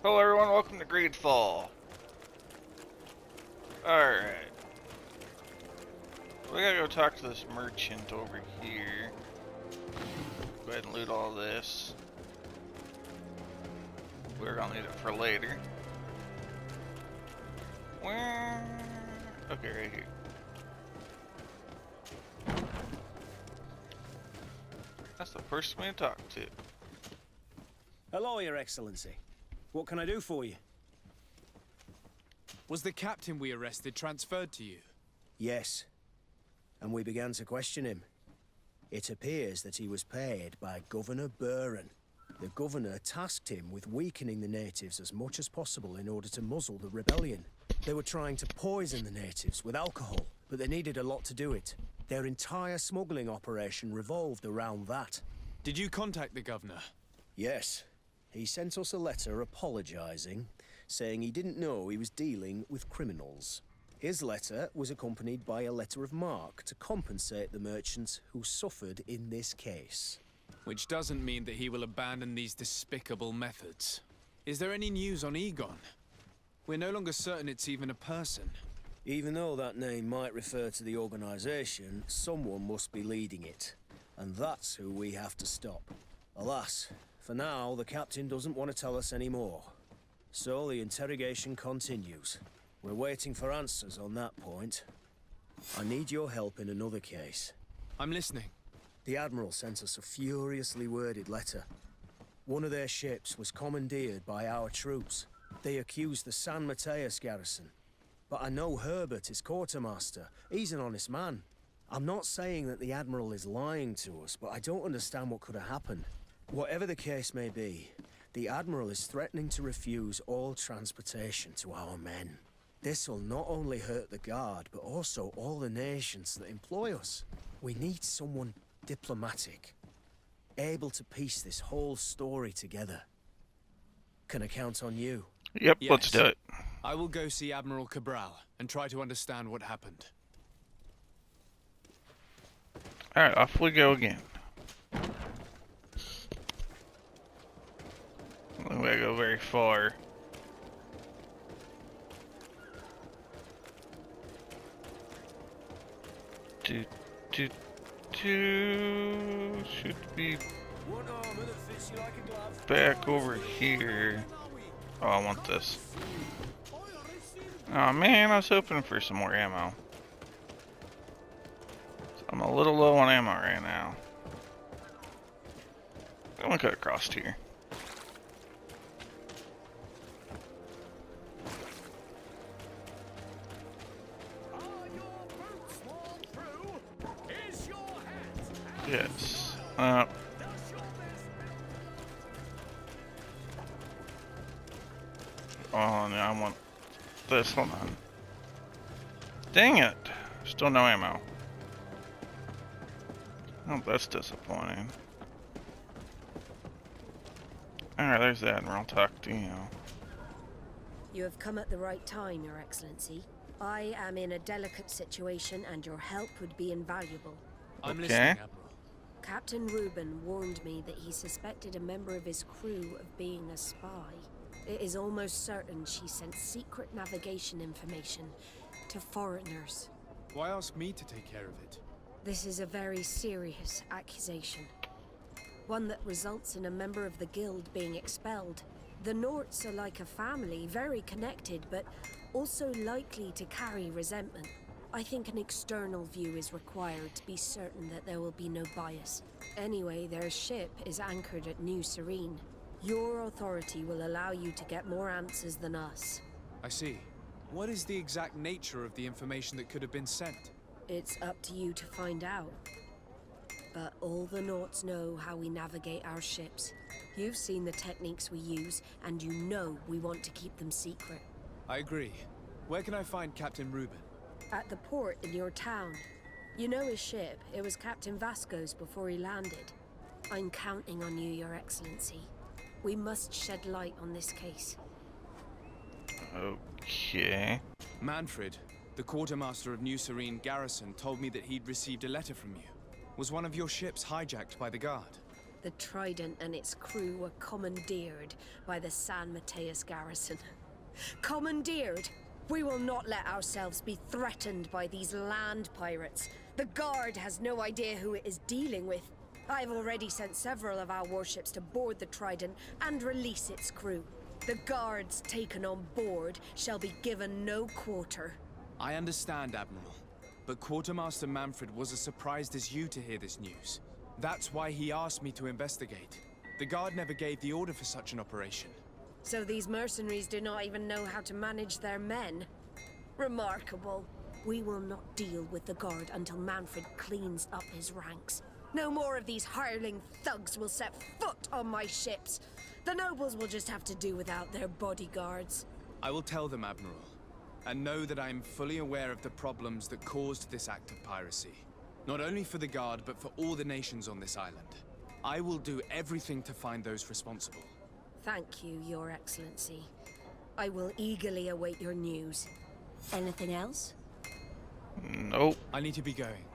Hello everyone, welcome to Greedfall. Alright. We gotta go talk to this merchant over here. Go ahead and loot all this. We're gonna need it for later. Where? Okay, right here. That's the person we talk to. Hello, Your Excellency. What can I do for you? Was the captain we arrested transferred to you? Yes. And we began to question him. It appears that he was paid by Governor Buren. The governor tasked him with weakening the natives as much as possible in order to muzzle the rebellion. They were trying to poison the natives with alcohol, but they needed a lot to do it. Their entire smuggling operation revolved around that. Did you contact the governor? Yes. He sent us a letter apologizing, saying he didn't know he was dealing with criminals. His letter was accompanied by a letter of marque to compensate the merchants who suffered in this case. Which doesn't mean that he will abandon these despicable methods. Is there any news on Egon? We're no longer certain it's even a person. Even though that name might refer to the organization, someone must be leading it. And that's who we have to stop. Alas, for now, the captain doesn't want to tell us any more. So the interrogation continues. We're waiting for answers on that point. I need your help in another case. I'm listening. The Admiral sent us a furiously worded letter. One of their ships was commandeered by our troops. They accused the San Mateus garrison. But I know Herbert is quartermaster. He's an honest man. I'm not saying that the Admiral is lying to us, but I don't understand what could have happened. Whatever the case may be, the Admiral is threatening to refuse all transportation to our men. This will not only hurt the Guard, but also all the nations that employ us. We need someone diplomatic, able to piece this whole story together. Can I count on you? Yep, Yes. let's do it. I will go see Admiral Cabral and try to understand what happened. Alright, off we go again. I don't think we gotta go very far. Should be back over here. Oh, I want this. Oh man, I was hoping for some more ammo. I'm a little low on ammo right now. I'm gonna cut across here. Yes. Oh, no, I want this. Hold on. Dang it. Still no ammo. Oh, that's disappointing. Alright, there's the Admiral. Talk to you. You have come at the right time, Your Excellency. I am in a delicate situation and your help would be invaluable. I'm Okay. listening, Admiral. Captain Reuben warned me that he suspected a member of his crew of being a spy. It is almost certain she sent secret navigation information to foreigners. Why ask me to take care of it? This is a very serious accusation. One that results in a member of the guild being expelled. The Norts are like a family, very connected, but also likely to carry resentment. I think an external view is required to be certain that there will be no bias. Anyway, their ship is anchored at New Serene. Your authority will allow you to get more answers than us. I see. What is the exact nature of the information that could have been sent? It's up to you to find out. But all the Norts know how we navigate our ships. You've seen the techniques we use, and you know we want to keep them secret. I agree. Where can I find Captain Reuben? At the port in your town. You know his ship. It was Captain Vasco's before he landed. I'm counting on you, Your Excellency. We must shed light on this case. Okay. Manfred, the quartermaster of New Serene Garrison, told me that he'd received a letter from you. Was one of your ships hijacked by the Guard? The Trident and its crew were commandeered by the San Mateus garrison. Commandeered? We will not let ourselves be threatened by these land pirates. The Guard has no idea who it is dealing with. I've already sent several of our warships to board the Trident and release its crew. The Guards taken on board shall be given no quarter. I understand, Admiral. But Quartermaster Manfred was as surprised as you to hear this news. That's why he asked me to investigate. The Guard never gave the order for such an operation. So these mercenaries do not even know how to manage their men? Remarkable. We will not deal with the Guard until Manfred cleans up his ranks. No more of these hireling thugs will set foot on my ships. The nobles will just have to do without their bodyguards. I will tell them, Admiral. And know that I am fully aware of the problems that caused this act of piracy. Not only for the Guard, but for all the nations on this island. I will do everything to find those responsible. Thank you, Your Excellency. I will eagerly await your news. Anything else? Nope. I need to be going.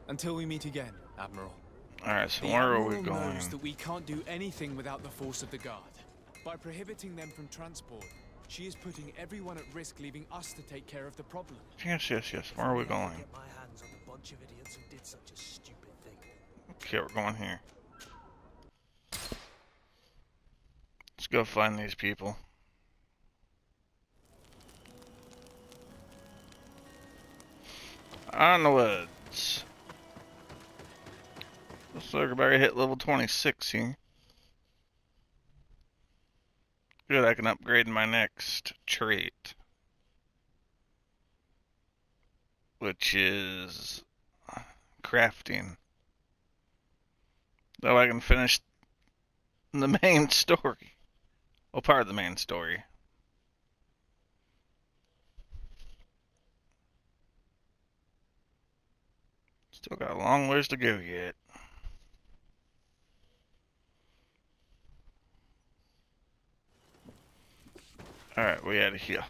Until we meet again, Admiral. Alright, so The where are we Admiral going? knows that we can't do anything without the force of the Guard. By prohibiting them from transport, she is putting everyone at risk, leaving us to take care of the problem. Yes, yes, yes. Where are we going? Get my hands on the bunch of idiots who did such a stupid thing. Okay, we're going here. Let's go find these people. On the woods. Looks like everybody hit level 26 here. Good, I can upgrade my next trait. Which is crafting. Though I can finish the main story. Well, part of the main story. Still got a long ways to go yet. Alright, we out of here.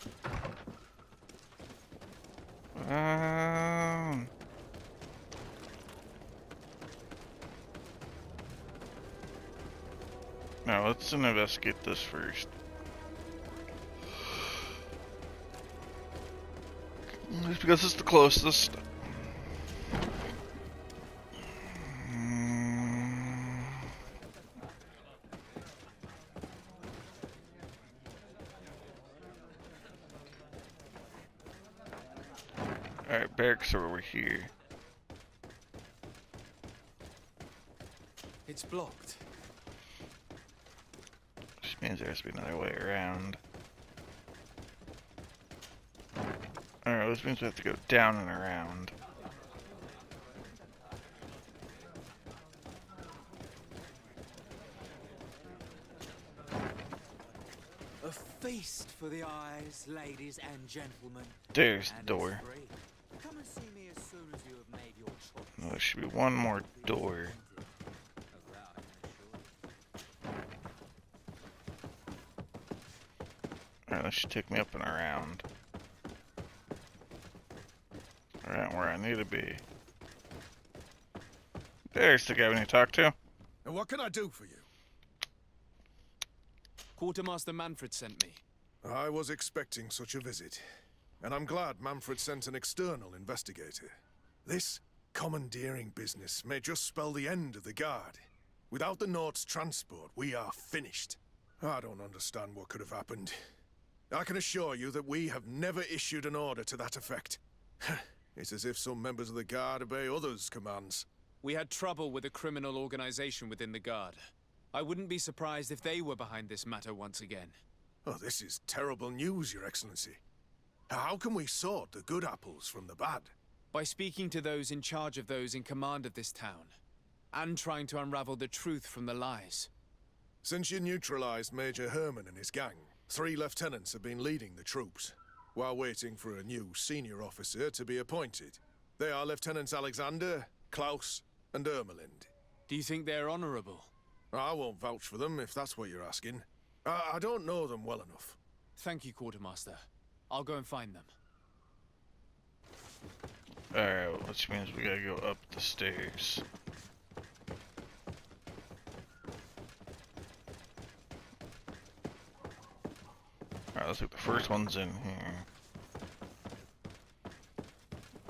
Now let's investigate this first. Just because it's the closest. Alright, barracks are over here. It's blocked. Which means there has to be another way around. Alright, this means we have to go down and around. A feast for the eyes, ladies and gentlemen. There's the And door. it's free. Come and see me as soon as you have made your choice. No, there should be one more door. Alright, that should take me up and around. Alright, where I need to be. There's the guy we need to talk to. And what can I do for you? Quartermaster Manfred sent me. I was expecting such a visit, and I'm glad Manfred sent an external investigator. This commandeering business may just spell the end of the Guard. Without the Nord's transport, we are finished. I don't understand what could have happened. I can assure you that we have never issued an order to that effect. It's as if some members of the Guard obey others' commands. We had trouble with a criminal organization within the Guard. I wouldn't be surprised if they were behind this matter once again. Oh, this is terrible news, Your Excellency. How can we sort the good apples from the bad? By speaking to those in charge of those in command of this town, and trying to unravel the truth from the lies. Since you neutralized Major Herman and his gang, 3 lieutenants have been leading the troops, while waiting for a new senior officer to be appointed. They are Lieutenants Alexander, Klaus, and Ermelind. Do you think they're honorable? I won't vouch for them, if that's what you're asking. I don't know them well enough. Thank you, Quartermaster. I'll go and find them. Alright, which means we gotta go up the stairs. Alright, looks like the first one's in here.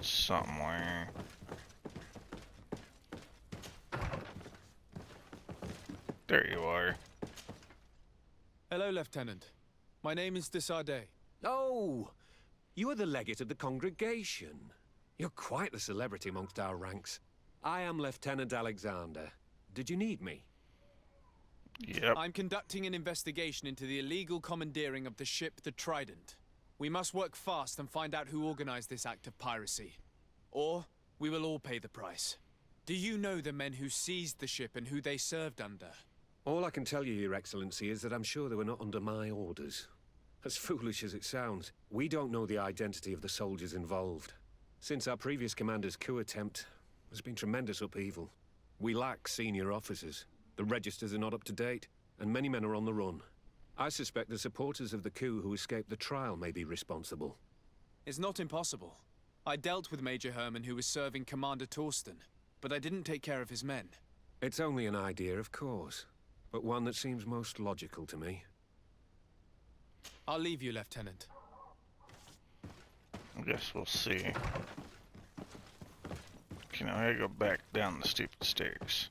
Somewhere. There you are. Hello, Lieutenant. My name is Desardet. Oh, you are the legate of the congregation. You're quite the celebrity amongst our ranks. I am Lieutenant Alexander. Did you need me? Yep. I'm conducting an investigation into the illegal commandeering of the ship the Trident. We must work fast and find out who organized this act of piracy. Or we will all pay the price. Do you know the men who seized the ship and who they served under? All I can tell you, Your Excellency, is that I'm sure they were not under my orders. As foolish as it sounds, we don't know the identity of the soldiers involved. Since our previous commander's coup attempt, there's been tremendous upheaval. We lack senior officers. The registers are not up to date, and many men are on the run. I suspect the supporters of the coup who escaped the trial may be responsible. It's not impossible. I dealt with Major Herman, who was serving Commander Torsten, but I didn't take care of his men. It's only an idea, of course, but one that seems most logical to me. I'll leave you, Lieutenant. I guess we'll see. Okay, now I gotta go back down the stupid stairs.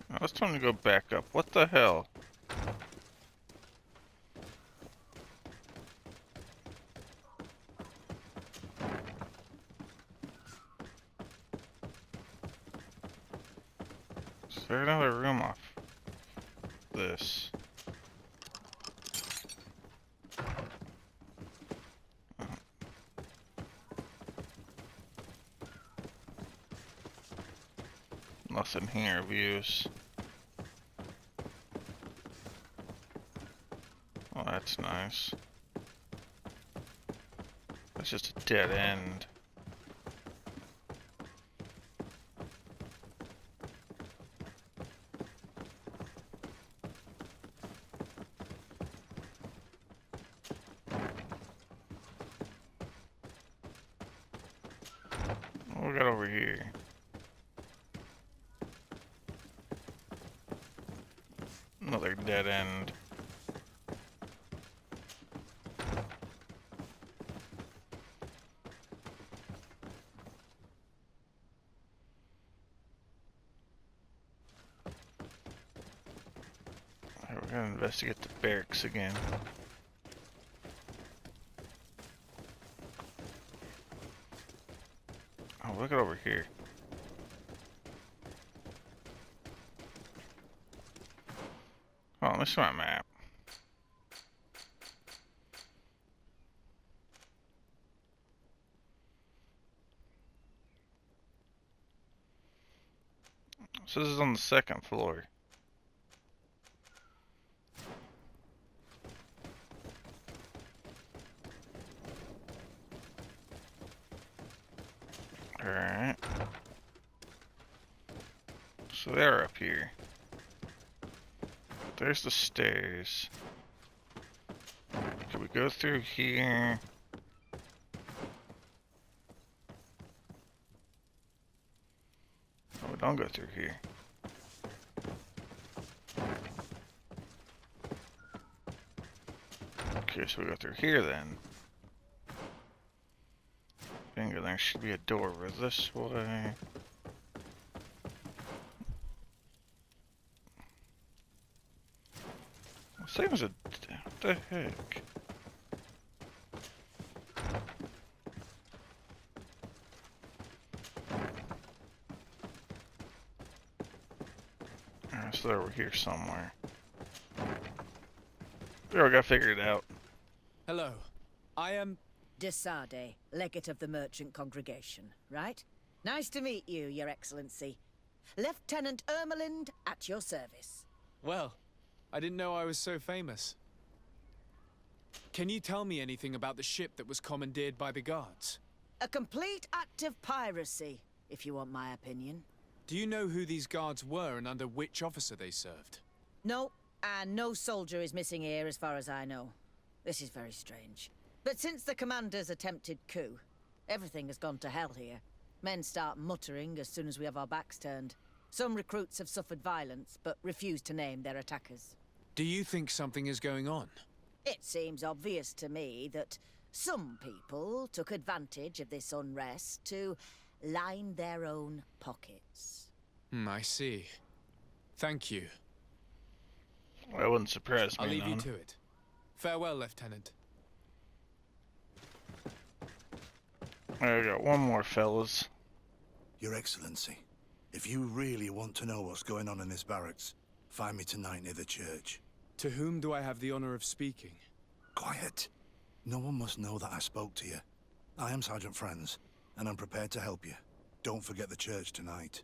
Now it's time to go back up. What the hell? Is there another room off this? Nothing here of use. Oh, that's nice. That's just a dead end. What we got over here? Another dead end. Alright, we're gonna investigate the barracks again. Oh, look at over here. Oh, this is my map. So this is on the second floor. Alright. So they're up here. There's the stairs. Can we go through here? Oh, we don't go through here. Okay, so we go through here then. Bingo, there should be a door over this way. Same as a... what the heck? Alright, so they're over here somewhere. There, we got figured it out. Hello. I am... Desardet, legate of the merchant congregation, right? Nice to meet you, Your Excellency. Lieutenant Ermelind at your service. Well, I didn't know I was so famous. Can you tell me anything about the ship that was commandeered by the guards? A complete act of piracy, if you want my opinion. Do you know who these guards were and under which officer they served? No, and no soldier is missing here as far as I know. This is very strange. But since the commander's attempted coup, Everything has gone to hell here. Men start muttering as soon as we have our backs turned. Some recruits have suffered violence, but refuse to name their attackers. Do you think something is going on? It seems obvious to me that some people took advantage of this unrest to line their own pockets. I see. Thank you. That wouldn't surprise me. I'll leave you none. to it. Farewell, Lieutenant. I got one more, fellas. Your Excellency, if you really want to know what's going on in this barracks, find me tonight near the church. To whom do I have the honor of speaking? Quiet. No one must know that I spoke to you. I am Sergeant Franz, and I'm prepared to help you. Don't forget the church tonight.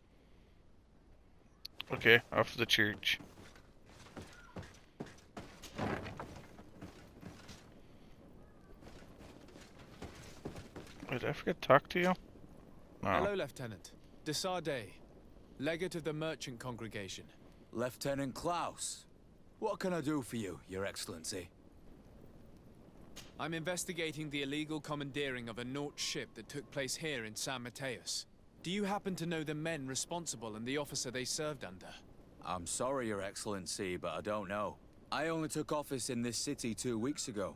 Okay, off to the church. Wait, did I forget to talk to you? No. Hello, Lieutenant. Desardet, legate of the merchant congregation. Lieutenant Klaus, what can I do for you, Your Excellency? I'm investigating the illegal commandeering of a Nort ship that took place here in San Mateus. Do you happen to know the men responsible and the officer they served under? I'm sorry, Your Excellency, but I don't know. I only took office in this city 2 weeks ago.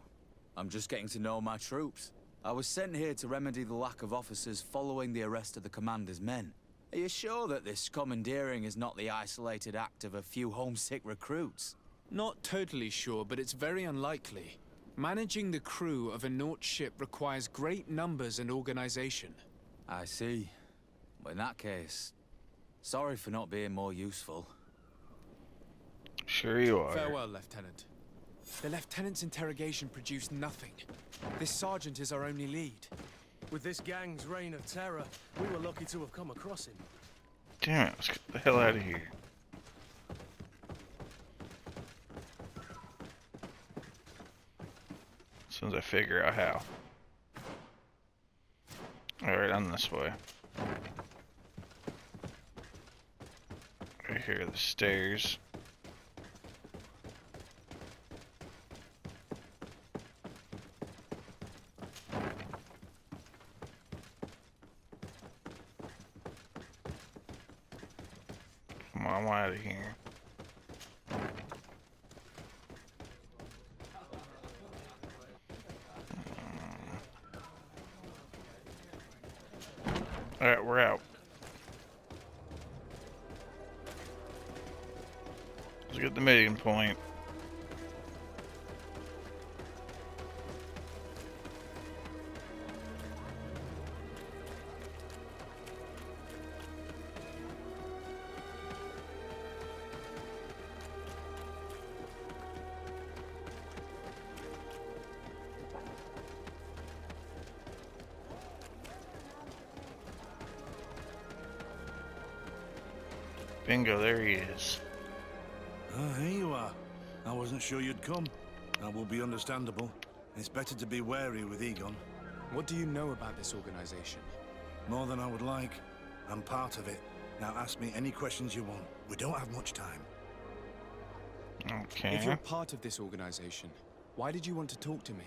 I'm just getting to know my troops. I was sent here to remedy the lack of officers following the arrest of the commander's men. Are you sure that this commandeering is not the isolated act of a few homesick recruits? Not totally sure, but it's very unlikely. Managing the crew of a Nort ship requires great numbers and organization. I see. Well, in that case, sorry for not being more useful. Sure you are. Farewell, Lieutenant. The Lieutenant's interrogation produced nothing. This sergeant is our only lead. With this gang's reign of terror, we were lucky to have come across him. Damn it, let's get the hell out of here. As soon as I figure out how. Alright, I'm this way. Right here are the stairs. Come on, I'm out of here. Alright, we're out. Let's get the meeting point. Bingo, there he is. Here you are. I wasn't sure you'd come. That will be understandable. It's better to be wary with Egon. What do you know about this organization? More than I would like. I'm part of it. Now ask me any questions you want. We don't have much time. Okay. If you're part of this organization, why did you want to talk to me?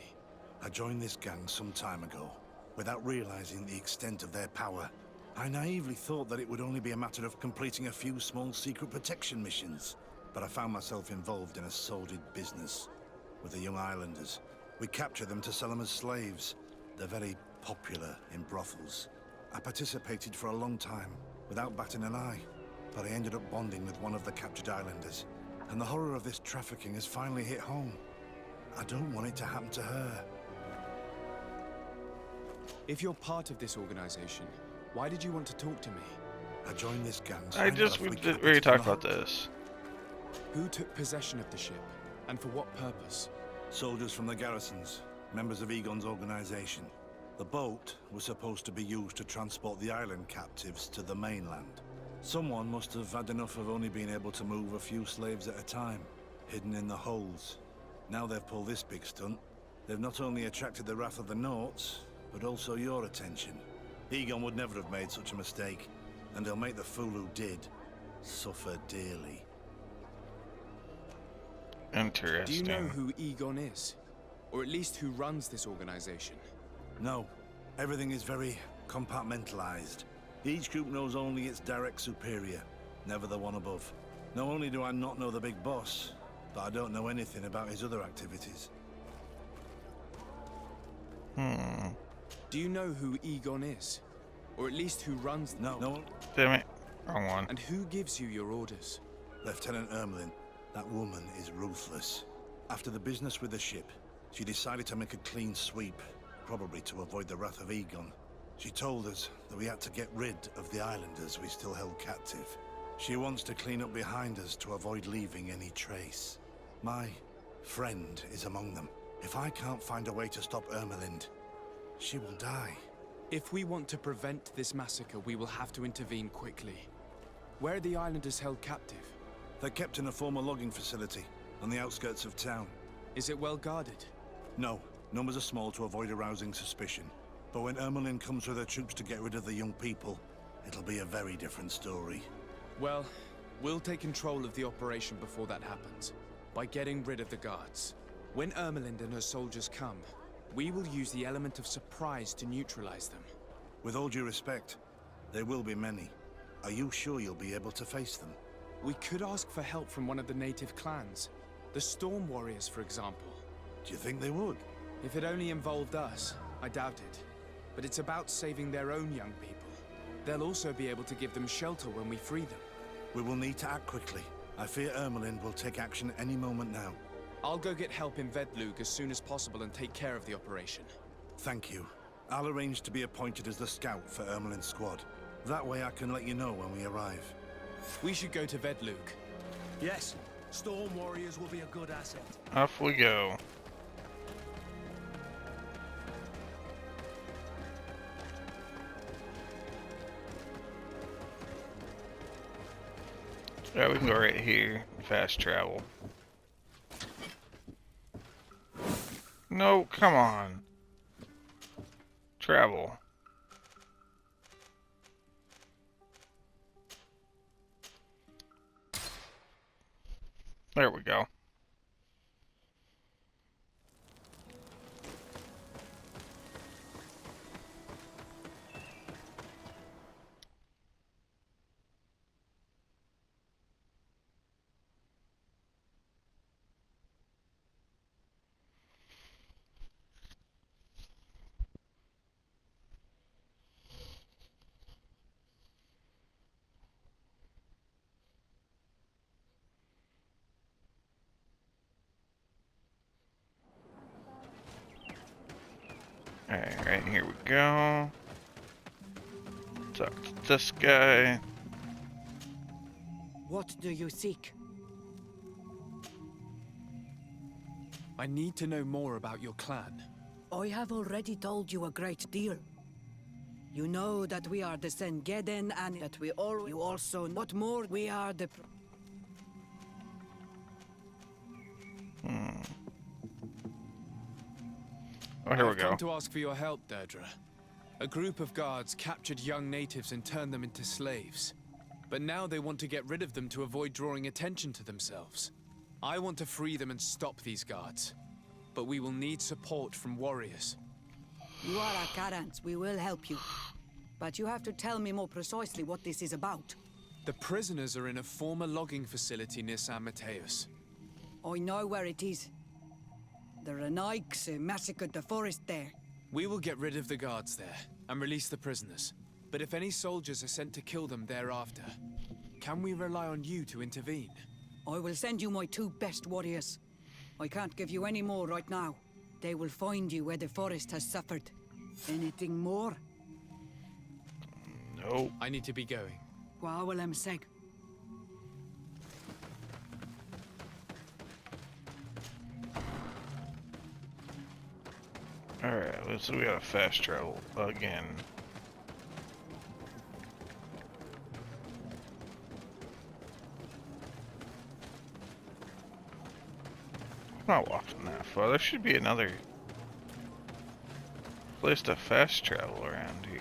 I joined this gang some time ago, without realizing the extent of their power. I naively thought that it would only be a matter of completing a few small secret protection missions. But I found myself involved in a sordid business with the young islanders. We capture them to sell them as slaves. They're very popular in brothels. I participated for a long time, without batting an eye. But I ended up bonding with one of the captured islanders. And the horror of this trafficking has finally hit home. I don't want it to happen to her. If you're part of this organization, why did you want to talk to me? I joined this gang. We already talked about this. Who took possession of the ship, and for what purpose? Soldiers from the garrisons, members of Egon's organization. The boat was supposed to be used to transport the island captives to the mainland. Someone must have had enough of only being able to move a few slaves at a time, hidden in the holds. Now they've pulled this big stunt. They've not only attracted the wrath of the Norts, but also your attention. Egon would never have made such a mistake, and they'll make the fool who did suffer dearly. Interesting. Do you know who Egon is? Or at least who runs this organization? No, Everything is very compartmentalized. Each group knows only its direct superior, never the one above. Not only do I not know the big boss, but I don't know anything about his other activities. Do you know who Egon is? Or at least who runs them? No. Damn it. Wrong one. And who gives you your orders? Lieutenant Ermelin, that woman is ruthless. After the business with the ship, she decided to make a clean sweep, probably to avoid the wrath of Egon. She told us that we had to get rid of the islanders we still held captive. She wants to clean up behind us to avoid leaving any trace. My friend is among them. If I can't find a way to stop Ermelind, she will die. If we want to prevent this massacre, we will have to intervene quickly. Where are the islanders held captive? They're kept in a former logging facility on the outskirts of town. Is it well guarded? No, numbers are small to avoid arousing suspicion. But when Ermelin comes with her troops to get rid of the young people, it'll be a very different story. Well, we'll take control of the operation before that happens, by getting rid of the guards. When Ermelind and her soldiers come, we will use the element of surprise to neutralize them. With all due respect, there will be many. Are you sure you'll be able to face them? We could ask for help from one of the native clans. The Storm Warriors, for example. Do you think they would? If it only involved us, I doubt it. But it's about saving their own young people. They'll also be able to give them shelter when we free them. We will need to act quickly. I fear Ermelin will take action any moment now. I'll go get help in Vedlug as soon as possible and take care of the operation. Thank you. I'll arrange to be appointed as the scout for Ermelin's squad. That way I can let you know when we arrive. We should go to Vedlug. Yes, Storm Warriors will be a good asset. Off we go. Yeah, we can go right here. Fast travel. No, come on. Travel. There we go. Alright, right here we go. Talk to this guy. What do you seek? I need to know more about your clan. I have already told you a great deal. You know that we are the Sengeden and that we all... You also... What more? We are the... Oh, here we I've go. come to ask for your help, Deirdre. A group of guards captured young natives and turned them into slaves. But now they want to get rid of them to avoid drawing attention to themselves. I want to free them and stop these guards. But we will need support from warriors. You are our Karans. We will help you. But you have to tell me more precisely what this is about. The prisoners are in a former logging facility near San Mateus. I know where it is. The Renaiks massacred the forest there. We will get rid of the guards there and release the prisoners. But if any soldiers are sent to kill them thereafter, can we rely on you to intervene? I will send you my 2 best warriors. I can't give you any more right now. They will find you where the forest has suffered. Anything more? Nope. I need to be going. Gwawalem seg. Alright, so we gotta fast travel again. I'm not walking that far. There should be another place to fast travel around here.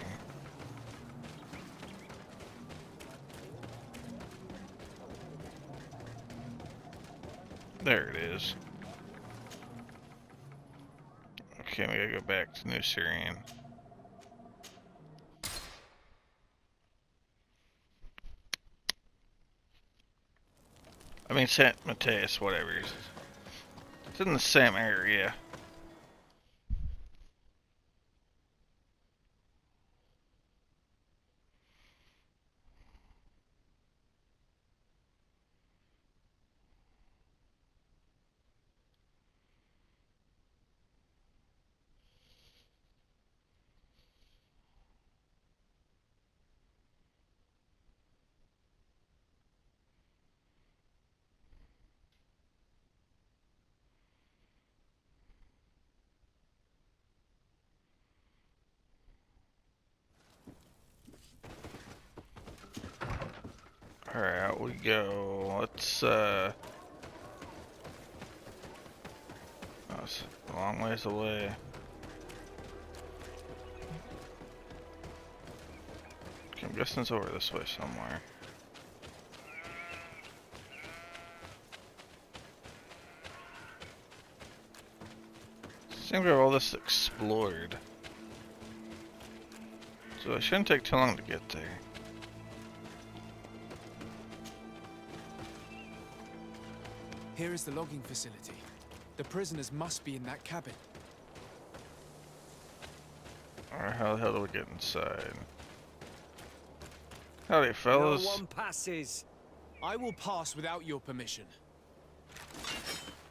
There it is. Okay, we gotta go back to New Syrian. I mean, St. Mateus, whatever. It's in the same area. Alright, out we go. Let's, that's a long ways away. Okay, I'm guessing it's over this way somewhere. Seems we have all this explored. So it shouldn't take too long to get there. Here is the logging facility. The prisoners must be in that cabin. Alright, how the hell do we get inside? Howdy, fellas. No one passes. I will pass without your permission.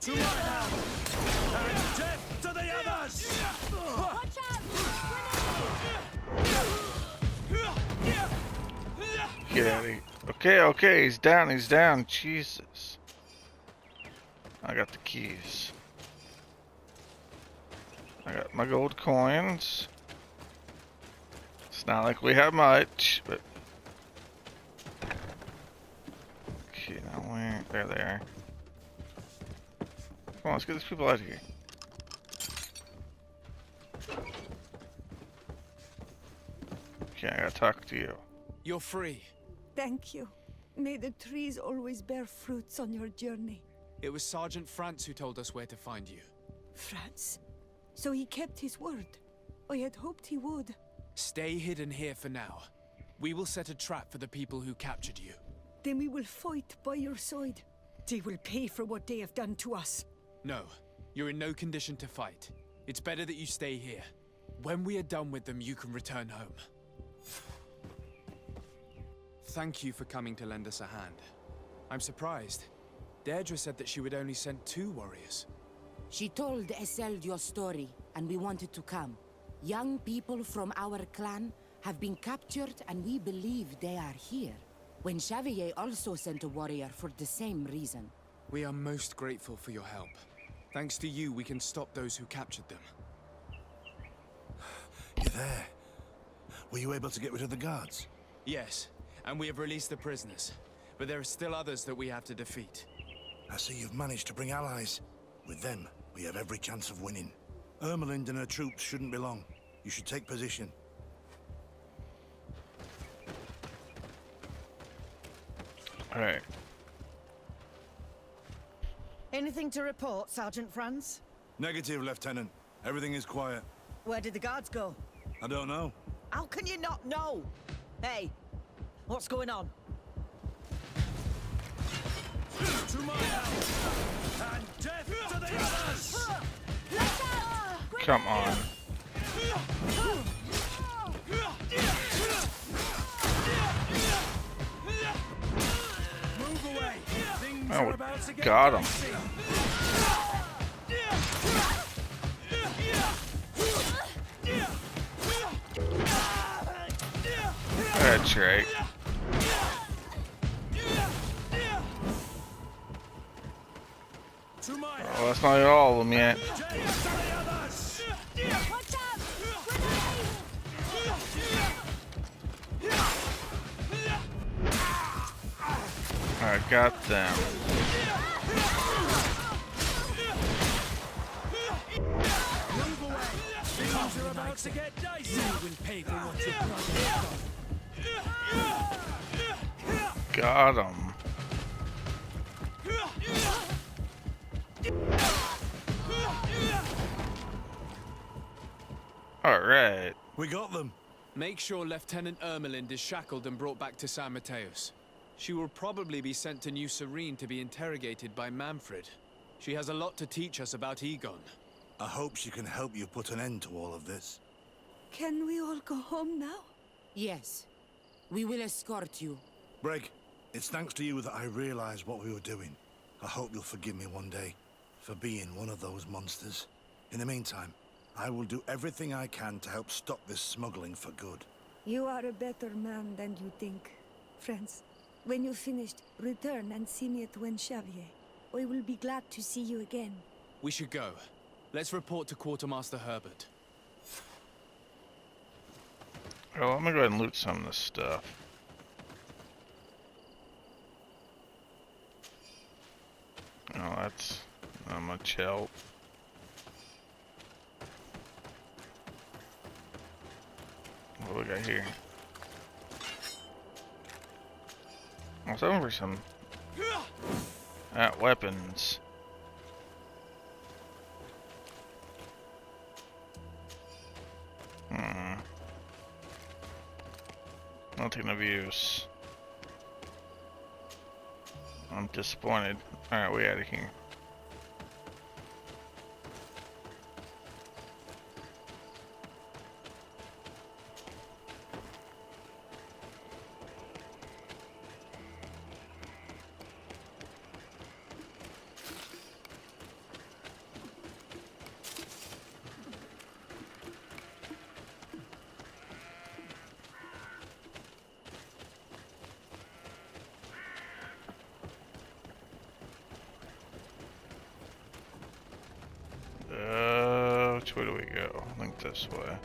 To my house! And death to the others! Watch out! Get out of here. Okay, he's down, Jesus. I got the keys. I got my gold coins. It's not like we have much, but... Okay, now where? There they are. Come on, let's get these people out of here. Okay, I gotta talk to you. You're free. Thank you. May the trees always bear fruits on your journey. It was Sergeant Franz who told us where to find you. Franz. So he kept his word. I had hoped he would. Stay hidden here for now. We will set a trap for the people who captured you. Then we will fight by your side. They will pay for what they have done to us. No, you're in no condition to fight. It's better that you stay here. When we are done with them, you can return home. Thank you for coming to lend us a hand. I'm surprised. Deirdre said that she would only send 2 warriors. She told Esseld your story, and we wanted to come. Young people from our clan have been captured, and we believe they are here. When Xavier also sent a warrior for the same reason. We are most grateful for your help. Thanks to you, we can stop those who captured them. You're there. Were you able to get rid of the guards? Yes, and we have released the prisoners. But there are still others that we have to defeat. I see you've managed to bring allies. With them, we have every chance of winning. Ermelind and her troops shouldn't be long. You should take position. Alright. Anything to report, Sergeant Franz? Negative, Lieutenant. Everything is quiet. Where did the guards go? I don't know. How can you not know? Hey, what's going on? To my house! And death to the others! Come on. Move away! Things Oh, are about to get got him. dicey. That's right. To my Oh, that's not all of them yet. death to the others! Watch out! Alright, got them. Move away! Things are about to get dicey! You will pay for what your brother has done. Got them. Alright. We got them. Make sure Lieutenant Ermelind is shackled and brought back to San Mateus. She will probably be sent to New Serene to be interrogated by Manfred. She has a lot to teach us about Egon. I hope she can help you put an end to all of this. Can we all go home now? Yes. We will escort you. Breg, it's thanks to you that I realized what we were doing. I hope you'll forgive me one day for being one of those monsters. In the meantime, I will do everything I can to help stop this smuggling for good. You are a better man than you think. Friends, when you're finished, return and see me at Xavier. I will be glad to see you again. We should go. Let's report to Quartermaster Herbert. Oh, I'm gonna go ahead and loot some of this stuff. Oh, that's not much help. What do we got here? I was looking for some weapons. Nothing of use. I'm disappointed. Alright, we out of here. Which way do we go? I think this way.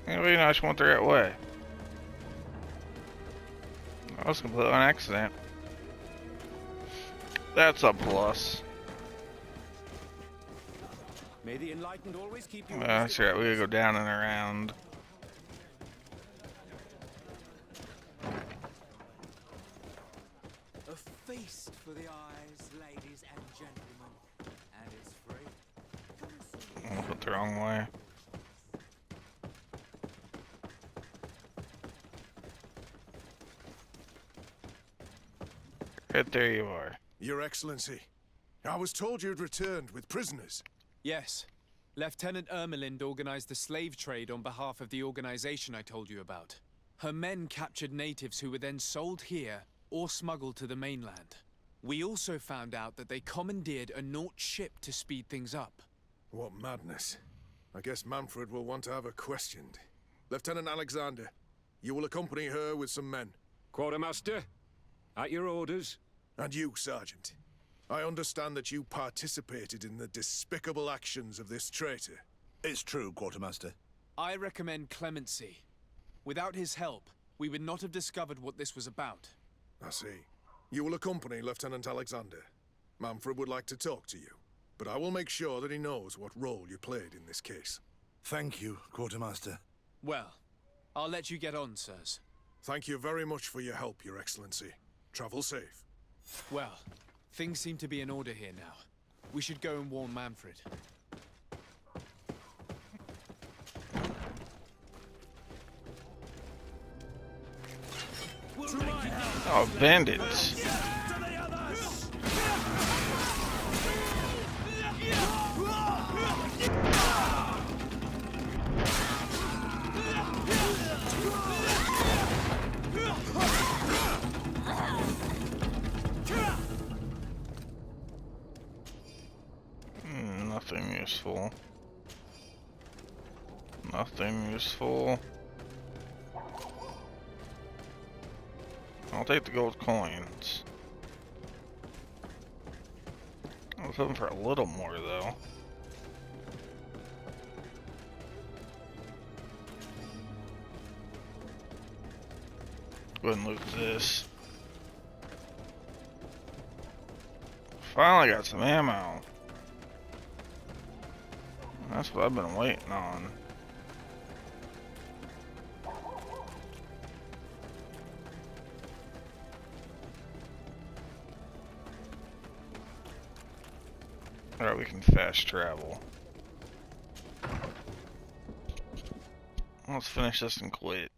Yeah, you know, I just went the right way. That was completely an accident. That's a plus. May the enlightened always keep you. That's right, we gotta go down and around. A feast for the eyes, ladies and gentlemen. And it's free. I went the wrong way. Right there you are. Your Excellency, I was told you'd returned with prisoners. Yes. Lieutenant Ermelind organized the slave trade on behalf of the organization I told you about. Her men captured natives who were then sold here or smuggled to the mainland. We also found out that they commandeered a Naut ship to speed things up. What madness. I guess Manfred will want to have her questioned. Lieutenant Alexander, you will accompany her with some men. Quartermaster, at your orders. And you, Sergeant. I understand that you participated in the despicable actions of this traitor. It's true, Quartermaster. I recommend clemency. Without his help, we would not have discovered what this was about. I see. You will accompany Lieutenant Alexander. Manfred would like to talk to you, but I will make sure that he knows what role you played in this case. Thank you, Quartermaster. Well, I'll let you get on, sirs. Thank you very much for your help, Your Excellency. Travel safe. Well, things seem to be in order here now. We should go and warn Manfred. Oh, bandits. Nothing useful. Nothing useful. I'll take the gold coins. I was hoping for a little more though. Go ahead and loot this. Finally got some ammo. That's what I've been waiting on. Alright, we can fast travel. Let's finish this and quit.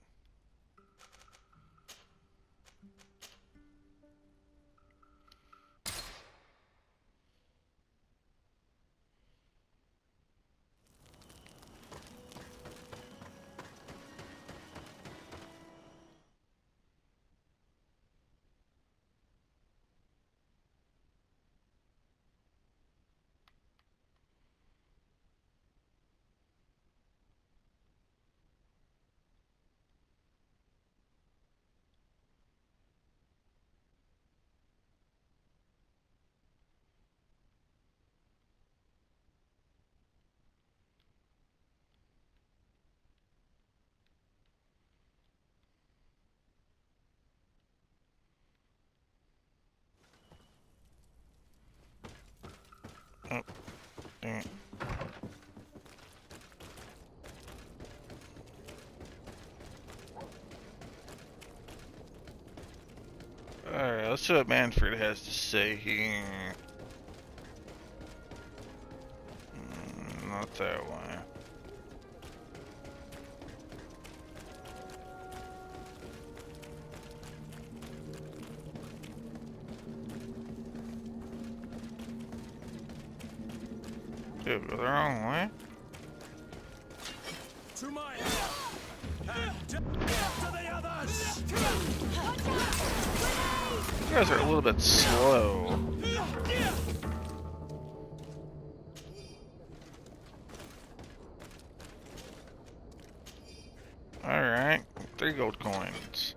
Oh, dang it. Alright, let's see what Manfred has to say here. Not that way. Dude, go the wrong way. To my and to the others. You guys are a little bit slow. Alright, 3 gold coins.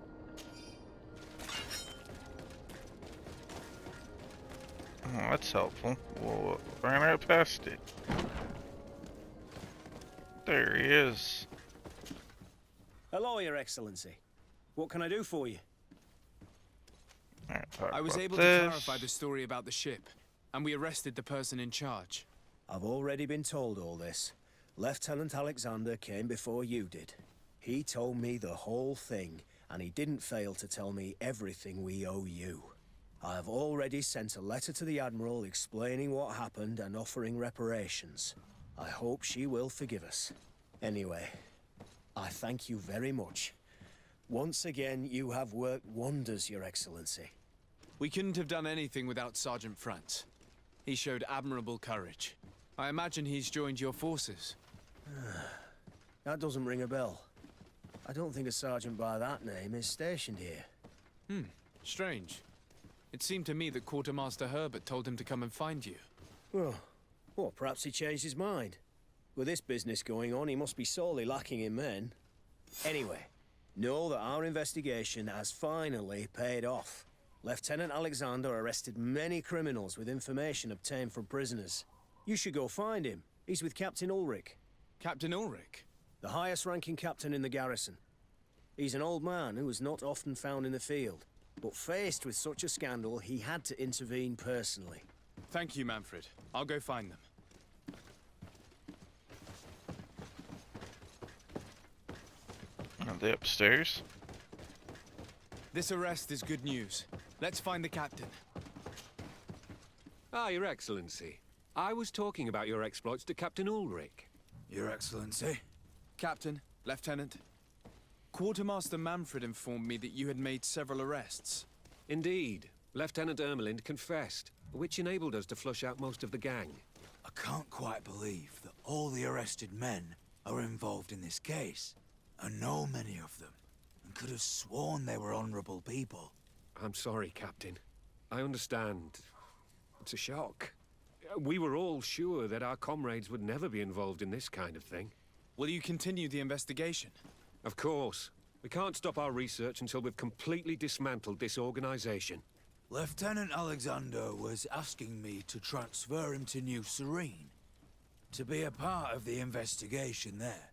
Oh, that's helpful. We'll ran right past it. There he is. Hello, Your Excellency. What can I do for you? Right, I was able to clarify the story about the ship, and we arrested the person in charge. I've already been told all this. Lieutenant Alexander came before you did. He told me the whole thing, and he didn't fail to tell me everything we owe you. I have already sent a letter to the Admiral explaining what happened and offering reparations. I hope she will forgive us. Anyway, I thank you very much. Once again, you have worked wonders, Your Excellency. We couldn't have done anything without Sergeant Franz. He showed admirable courage. I imagine he's joined your forces. That doesn't ring a bell. I don't think a sergeant by that name is stationed here. Strange. It seemed to me that Quartermaster Herbert told him to come and find you. Well, perhaps he changed his mind. With this business going on, he must be sorely lacking in men. Anyway, know that our investigation has finally paid off. Lieutenant Alexander arrested many criminals with information obtained from prisoners. You should go find him. He's with Captain Ulrich. Captain Ulrich? The highest-ranking captain in the garrison. He's an old man who was not often found in the field, but faced with such a scandal, he had to intervene personally. Thank you, Manfred. I'll go find them. Are they upstairs? This arrest is good news. Let's find the captain. Ah, Your Excellency. I was talking about your exploits to Captain Ulrich. Your Excellency? Captain, Lieutenant. Quartermaster Manfred informed me that you had made several arrests. Indeed. Lieutenant Ermelind confessed, which enabled us to flush out most of the gang. I can't quite believe that all the arrested men are involved in this case. I know many of them, and could have sworn they were honorable people. I'm sorry, Captain. I understand. It's a shock. We were all sure that our comrades would never be involved in this kind of thing. Will you continue the investigation? Of course. We can't stop our research until we've completely dismantled this organization. Lieutenant Alexander was asking me to transfer him to New Serene, to be a part of the investigation there.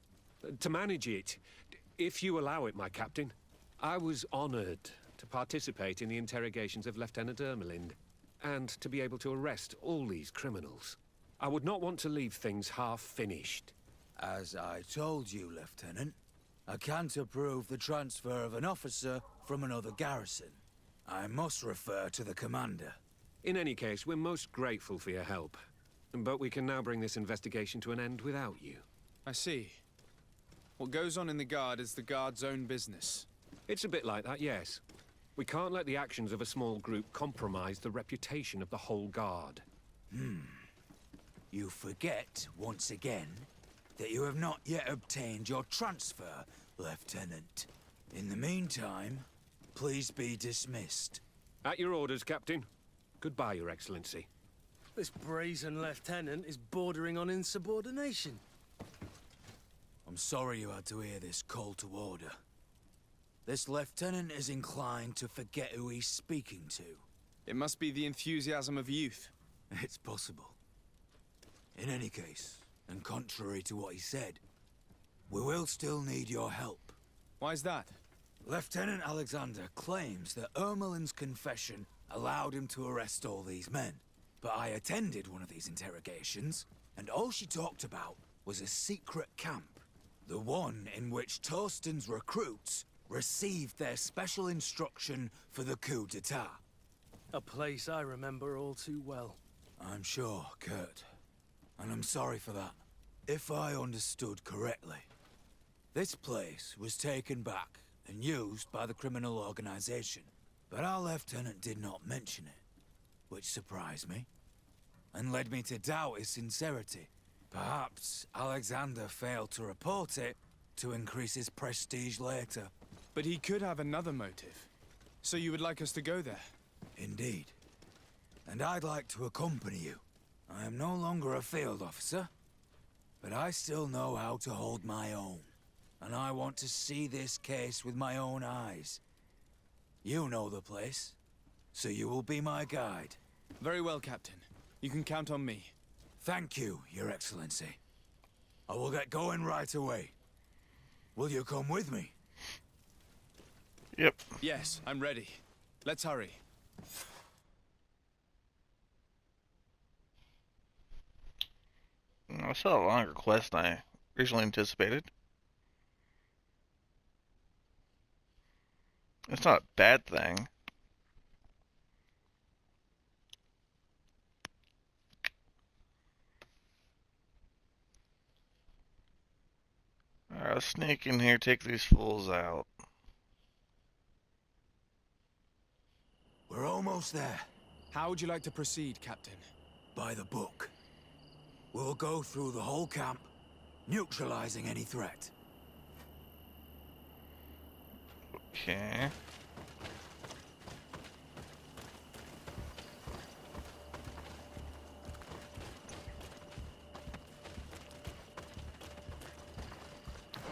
To manage it, if you allow it, my captain. I was honored to participate in the interrogations of Lieutenant Ermelind, and to be able to arrest all these criminals. I would not want to leave things half-finished. As I told you, Lieutenant, I can't approve the transfer of an officer from another garrison. I must refer to the commander. In any case, we're most grateful for your help. But we can now bring this investigation to an end without you. I see. What goes on in the Guard is the Guard's own business. It's a bit like that, yes. We can't let the actions of a small group compromise the reputation of the whole Guard. You forget, once again, that you have not yet obtained your transfer, Lieutenant. In the meantime, please be dismissed. At your orders, Captain. Goodbye, Your Excellency. This brazen lieutenant is bordering on insubordination. I'm sorry you had to hear this call to order. This lieutenant is inclined to forget who he's speaking to. It must be the enthusiasm of youth. It's possible. In any case, and contrary to what he said, we will still need your help. Why's that? Lieutenant Alexander claims that Ermelin's confession allowed him to arrest all these men. But I attended one of these interrogations, and all she talked about was a secret camp. The one in which Torsten's recruits received their special instruction for the coup d'etat. A place I remember all too well. I'm sure, Kurt. And I'm sorry for that. If I understood correctly, this place was taken back and used by the criminal organization. But our lieutenant did not mention it, which surprised me, and led me to doubt his sincerity. Perhaps Alexander failed to report it to increase his prestige later. But he could have another motive. So you would like us to go there? Indeed. And I'd like to accompany you. I am no longer a field officer, but I still know how to hold my own. And I want to see this case with my own eyes. You know the place, so you will be my guide. Very well, Captain. You can count on me. Thank you, Your Excellency. I will get going right away. Will you come with me? Yep. Yes, I'm ready. Let's hurry. I saw a longer quest than I originally anticipated. It's not a bad thing. Alright, let's sneak in here, take these fools out. We're almost there. How would you like to proceed, Captain? By the book. We'll go through the whole camp, neutralizing any threat. Okay.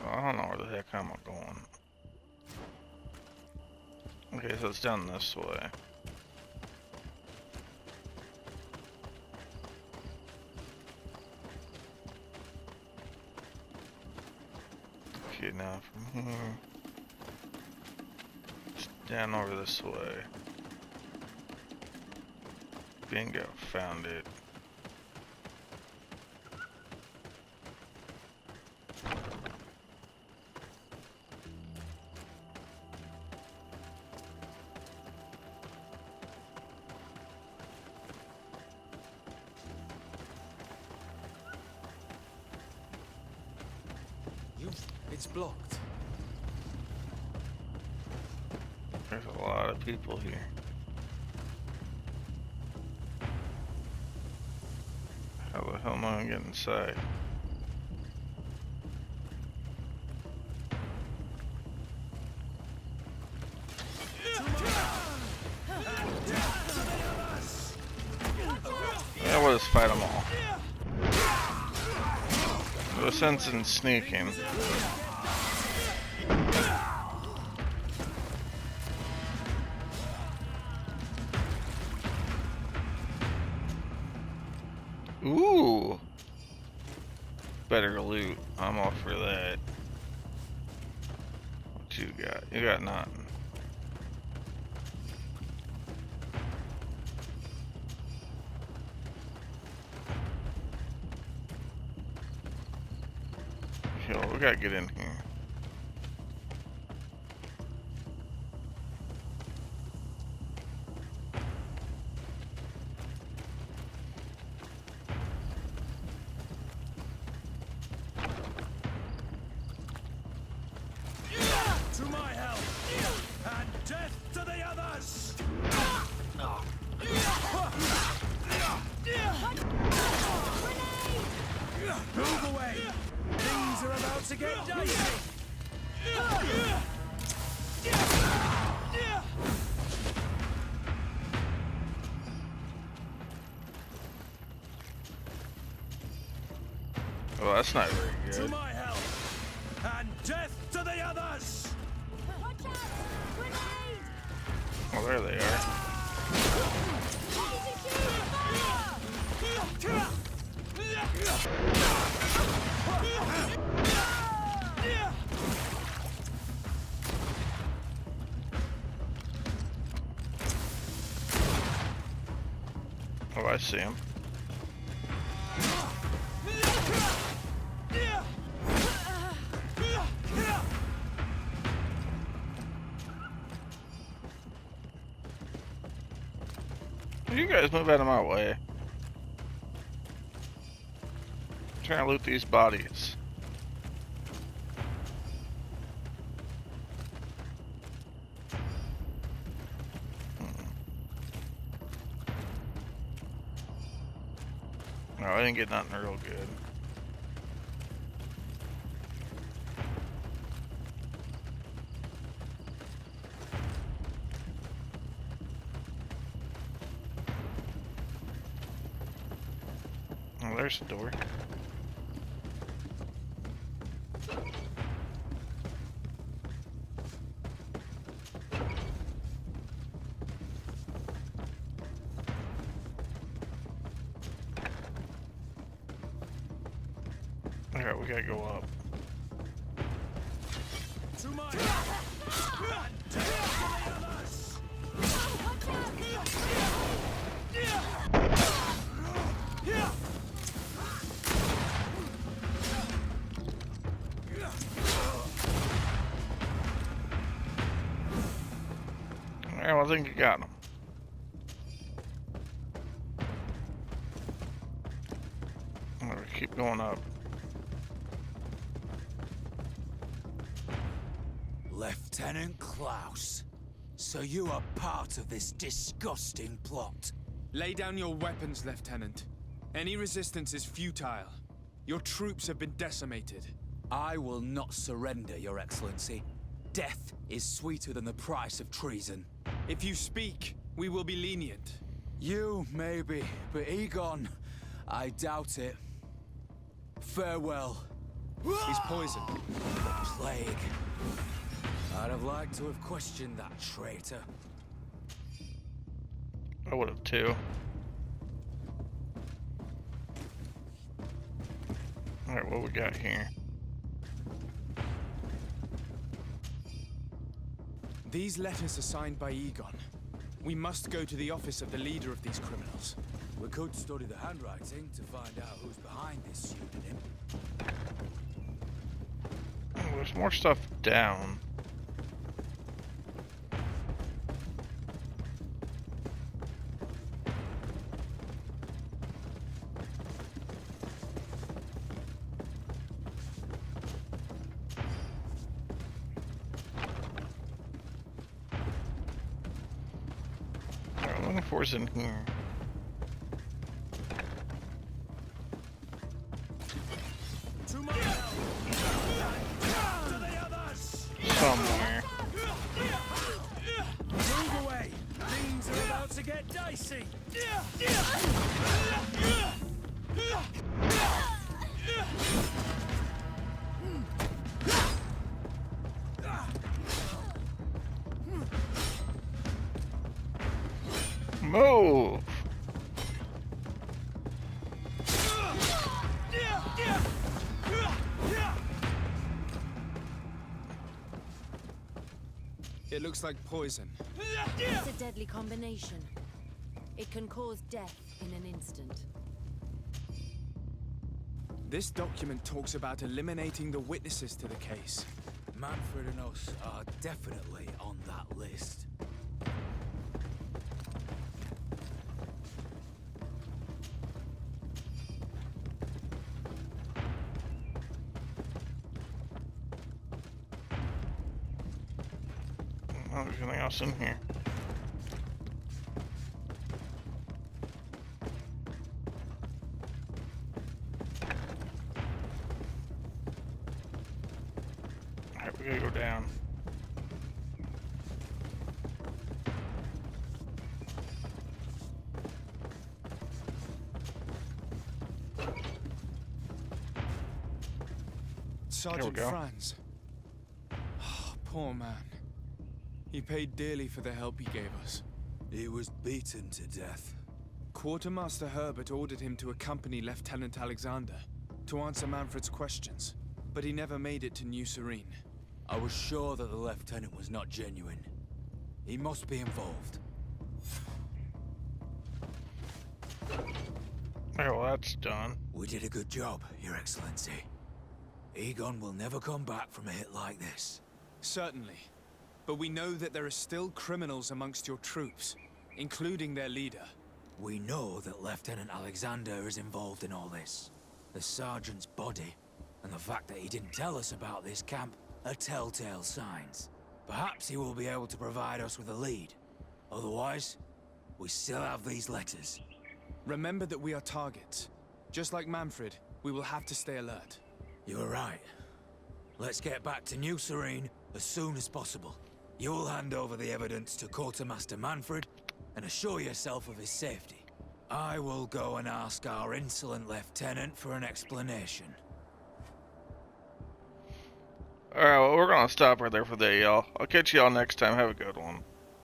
I don't know where the heck I'm going. Okay, so it's down this way. Okay, now from here, it's down over this way. Bingo, found it. It's blocked. There's a lot of people here. How the hell am I gonna get inside? Yeah, we'll just fight them all. No sense in sneaking. Ooh! Better loot. I'm all for that. What you got? You got nothing. Yo, we gotta get in here. to the others! Move away! Things are about to get dicey! Well, that's not very To good. my help! And death to the others! Watch out! Grenade! Well, there they are. Oh, I see him. You guys move out of my way. I'm trying to loot these bodies. No, I didn't get nothing real good. Oh, there's the door. Alright, we gotta go up. To my help! And death to the others! Alright, well, I think you got them. Alright, keep going up. Lieutenant Klaus, so you are part of this disgusting plot. Lay down your weapons, Lieutenant. Any resistance is futile. Your troops have been decimated. I will not surrender, Your Excellency. Death is sweeter than the price of treason. If you speak, we will be lenient. You, maybe, but Egon, I doubt it. Farewell. He's poisoned. The plague. I'd have liked to have questioned that traitor. I would have too. Alright, what we got here? These letters are signed by Egon. We must go to the office of the leader of these criminals. We could study the handwriting to find out who's behind this pseudonym. Oh, there's more stuff down. Alright, I'm looking for is in here. To my help! To the others! Somewhere. Move away! Things are about to get dicey! Move! It looks like poison. It's a deadly combination. It can cause death in an instant. This document talks about eliminating the witnesses to the case. Manfred and us are definitely on that list. I don't think there's anything else in here. Alright, we gotta go down. Sergeant go. Franz. Oh, poor man. He paid dearly for the help he gave us. He was beaten to death. Quartermaster Herbert ordered him to accompany Lieutenant Alexander to answer Manfred's questions, but he never made it to New Serene. I was sure that the lieutenant was not genuine. He must be involved. Okay, well that's done. We did a good job, Your Excellency. Egon will never come back from a hit like this. Certainly. But we know that there are still criminals amongst your troops, including their leader. We know that Lieutenant Alexander is involved in all this. The sergeant's body, and the fact that he didn't tell us about this camp, are telltale signs. Perhaps he will be able to provide us with a lead. Otherwise, we still have these letters. Remember that we are targets. Just like Manfred, we will have to stay alert. You're right. Let's get back to New Serene as soon as possible. You'll hand over the evidence to Quartermaster Manfred and assure yourself of his safety. I will go and ask our insolent lieutenant for an explanation. Alright, well we're gonna stop right there for the day, y'all. I'll catch y'all next time. Have a good one.